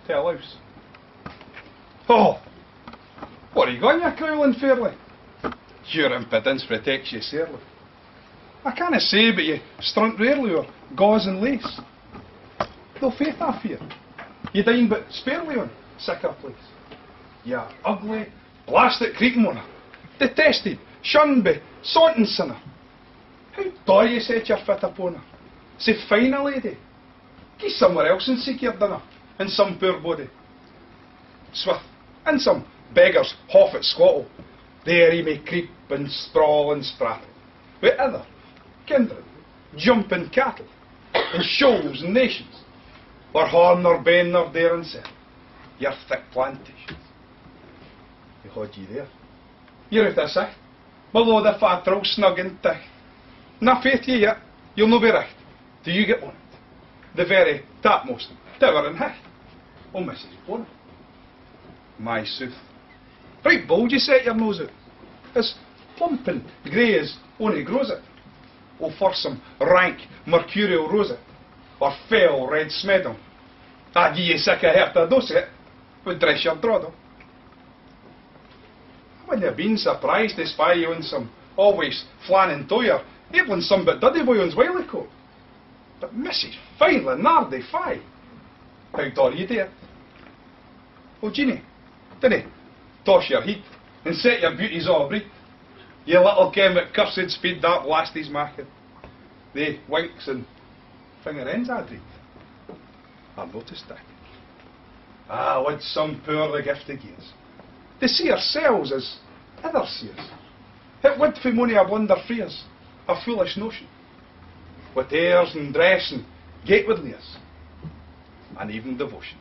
to a louse. Oh! What are you going, you crowling fairly? Your impudence protects you sorely. I canna say but you strunt rarely or gauze and lace. Though faith I fear, you dine but sparely on sicker place. You ugly, blasted creekmonger, detested, shunned by saunting sinner. How dare you set your foot upon her? Say fine a lady. Go somewhere else and seek your dinner, in some poor body. Swith, in some beggar's hoff at Squattle, there he may creep and sprawl and sprattle, with other, kindred, jumping cattle, in shoals and nations, or horn nor bane nor dare and set, your thick plantations. You hold ye there. You're out of sight, below the fat row snug and tight. Na faith ye yet, you'll no be right, till you get on it, the very topmost tower and height. Oh, Mrs. Bonnet, my sooth, right bold you set your nose out, as plump and grey as only grows it. Oh, for some rank mercurial rosette, or fell red smedon, I'd gie ye sick a herta doset, would dress your drawdle. I wouldn't have been surprised to spy you in some always flanning toyer, even some but duddy boy on's wiley coat. But Mrs. Fine Leonardi Fie, how dare you dare? Oh, Jeanie, dinna toss your heat and set your beauties all abreed. You little ken what cursed speed that lassie's making. They winks and finger ends I dread. I've noticed that. Ah, would some poor the gift of gears, to see ourselves as others see us. It would for money a blunder fears, a foolish notion. With airs and dress and gatewoodliness, and even devotion.